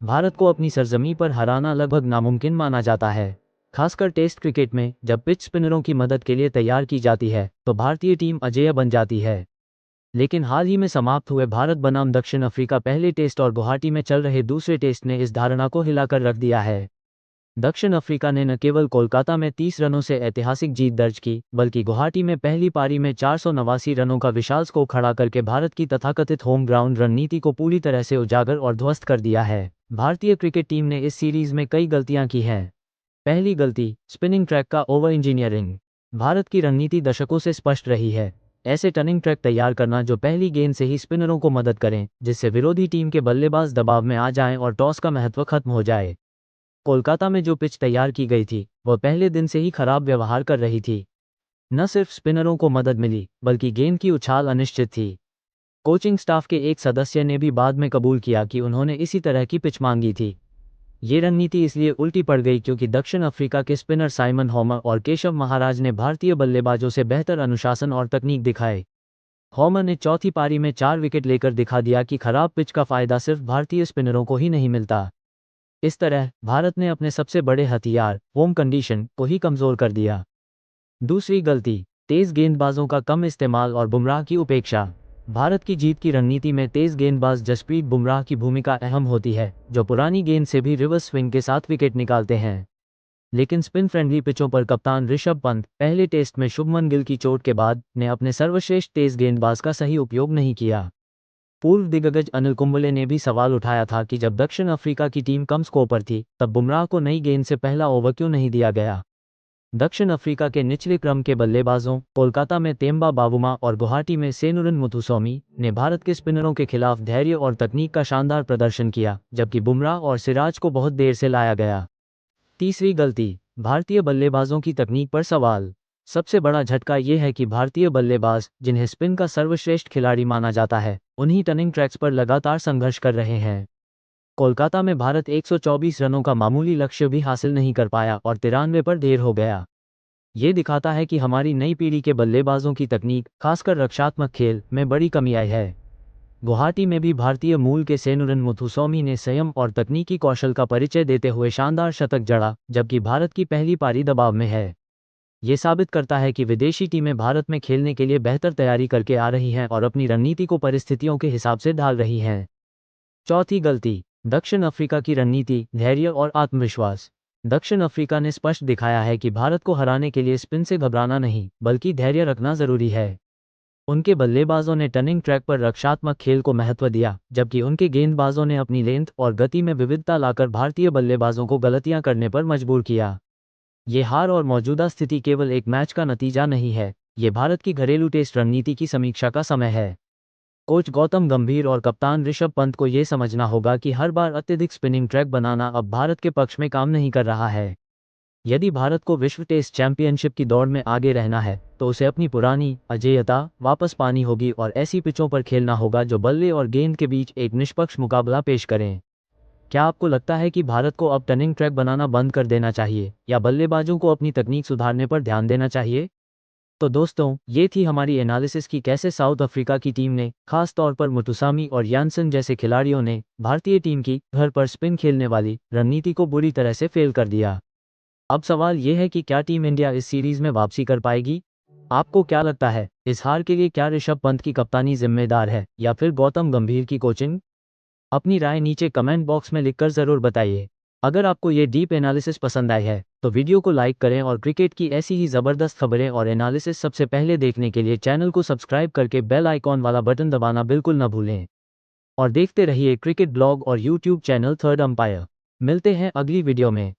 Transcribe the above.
भारत को अपनी सरजमी पर हराना लगभग नामुमकिन माना जाता है, खासकर टेस्ट क्रिकेट में। जब पिच स्पिनरों की मदद के लिए तैयार की जाती है तो भारतीय टीम अजेय बन जाती है। लेकिन हाल ही में समाप्त हुए भारत बनाम दक्षिण अफ्रीका पहले टेस्ट और गुवाहाटी में चल रहे दूसरे टेस्ट ने इस धारणा को हिलाकर रख दिया है। दक्षिण अफ्रीका ने न केवल कोलकाता में 30 रनों से ऐतिहासिक जीत दर्ज की, बल्कि गुवाहाटी में पहली पारी में 489 रनों का विशाल स्कोर खड़ा करके भारत की तथाकथित होम ग्राउंड रणनीति को पूरी तरह से उजागर और ध्वस्त कर दिया है। भारतीय क्रिकेट टीम ने इस सीरीज में कई गलतियां की हैं। पहली गलती, स्पिनिंग ट्रैक का ओवर इंजीनियरिंग। भारत की रणनीति दशकों से स्पष्ट रही है, ऐसे टर्निंग ट्रैक तैयार करना जो पहली गेंद से ही स्पिनरों को मदद करें, जिससे विरोधी टीम के बल्लेबाज दबाव में आ जाएं और टॉस का महत्व खत्म हो जाए। कोलकाता में जो पिच तैयार की गई थी वह पहले दिन से ही खराब व्यवहार कर रही थी। न सिर्फ स्पिनरों को मदद मिली, बल्कि गेंद की उछाल अनिश्चित थी। कोचिंग स्टाफ के एक सदस्य ने भी बाद में कबूल किया कि उन्होंने इसी तरह की पिच मांगी थी। ये रणनीति इसलिए उल्टी पड़ गई क्योंकि दक्षिण अफ्रीका के स्पिनर साइमन हॉमर और केशव महाराज ने भारतीय बल्लेबाजों से बेहतर अनुशासन और तकनीक दिखाए। हॉमर ने चौथी पारी में 4 विकेट लेकर दिखा दिया कि खराब पिच का फायदा सिर्फ भारतीय स्पिनरों को ही नहीं मिलता। इस तरह भारत ने अपने सबसे बड़े हथियार होम कंडीशन को ही कमजोर कर दिया। दूसरी गलती, तेज गेंदबाजों का कम इस्तेमाल और बुमराह की उपेक्षा। भारत की जीत की रणनीति में तेज गेंदबाज जसप्रीत बुमराह की भूमिका अहम होती है, जो पुरानी गेंद से भी रिवर्स स्विंग के साथ विकेट निकालते हैं। लेकिन स्पिन फ्रेंडली पिचों पर कप्तान ऋषभ पंत पहले टेस्ट में शुभमन गिल की चोट के बाद ने अपने सर्वश्रेष्ठ तेज गेंदबाज का सही उपयोग नहीं किया। पूर्व दिग्गज अनिल कुंबले ने भी सवाल उठाया था कि जब दक्षिण अफ्रीका की टीम कम स्कोर पर थी तब बुमराह को नई गेंद से पहला ओवर क्यों नहीं दिया गया। दक्षिण अफ्रीका के निचले क्रम के बल्लेबाजों कोलकाता में तेम्बा बावुमा और गुवाहाटी में सेनुरन मुथुसौमी ने भारत के स्पिनरों के खिलाफ धैर्य और तकनीक का शानदार प्रदर्शन किया, जबकि बुमराह और सिराज को बहुत देर से लाया गया। तीसरी गलती, भारतीय बल्लेबाजों की तकनीक पर सवाल। सबसे बड़ा झटका यह है कि भारतीय बल्लेबाज, जिन्हें स्पिन का सर्वश्रेष्ठ खिलाड़ी माना जाता है, उन्हीं टर्निंग ट्रैक्स पर लगातार संघर्ष कर रहे हैं। कोलकाता में भारत 124 रनों का मामूली लक्ष्य भी हासिल नहीं कर पाया और 93 पर ढेर हो गया। ये दिखाता है कि हमारी नई पीढ़ी के बल्लेबाजों की तकनीक, खासकर रक्षात्मक खेल में बड़ी कमी आई है। गुवाहाटी में भी भारतीय मूल के सेनुरन मुथुसौमी ने संयम और तकनीकी कौशल का परिचय देते हुए शानदार शतक जड़ा, जबकि भारत की पहली पारी दबाव में है। ये साबित करता है कि विदेशी टीमें भारत में खेलने के लिए बेहतर तैयारी करके आ रही हैं और अपनी रणनीति को परिस्थितियों के हिसाब से ढाल रही हैं। चौथी गलती, दक्षिण अफ्रीका की रणनीति, धैर्य और आत्मविश्वास। दक्षिण अफ्रीका ने स्पष्ट दिखाया है कि भारत को हराने के लिए स्पिन से घबराना नहीं, बल्कि धैर्य रखना जरूरी है। उनके बल्लेबाजों ने टर्निंग ट्रैक पर रक्षात्मक खेल को महत्व दिया, जबकि उनके गेंदबाजों ने अपनी लेंथ और गति में विविधता लाकर भारतीय बल्लेबाजों को गलतियां करने पर मजबूर किया। ये हार और मौजूदा स्थिति केवल एक मैच का नतीजा नहीं है, ये भारत की घरेलू टेस्ट रणनीति की समीक्षा का समय है। कोच गौतम गंभीर और कप्तान ऋषभ पंत को ये समझना होगा कि हर बार अत्यधिक स्पिनिंग ट्रैक बनाना अब भारत के पक्ष में काम नहीं कर रहा है। यदि भारत को विश्व टेस्ट चैंपियनशिप की दौड़ में आगे रहना है तो उसे अपनी पुरानी अजेयता वापस पानी होगी और ऐसी पिचों पर खेलना होगा जो बल्ले और गेंद के बीच एक निष्पक्ष मुकाबला पेश करें। क्या आपको लगता है कि भारत को अब टर्निंग ट्रैक बनाना बंद कर देना चाहिए या बल्लेबाजों को अपनी तकनीक सुधारने पर ध्यान देना चाहिए? तो दोस्तों, ये थी हमारी एनालिसिस की कैसे साउथ अफ्रीका की टीम ने, खास तौर पर मुतुसामी और यानसन जैसे खिलाड़ियों ने, भारतीय टीम की घर पर स्पिन खेलने वाली रणनीति को बुरी तरह से फेल कर दिया। अब सवाल यह है कि क्या टीम इंडिया इस सीरीज में वापसी कर पाएगी? आपको क्या लगता है, इस हार के लिए क्या ऋषभ पंत की कप्तानी जिम्मेदार है या फिर गौतम गंभीर की कोचिंग? अपनी राय नीचे कमेंट बॉक्स में लिखकर ज़रूर बताइए। अगर आपको ये डीप एनालिसिस पसंद आई है तो वीडियो को लाइक करें और क्रिकेट की ऐसी ही ज़बरदस्त खबरें और एनालिसिस सबसे पहले देखने के लिए चैनल को सब्सक्राइब करके बेल आइकॉन वाला बटन दबाना बिल्कुल न भूलें। और देखते रहिए क्रिकेट ब्लॉग और यूट्यूब चैनल थर्ड अंपायर। मिलते हैं अगली वीडियो में।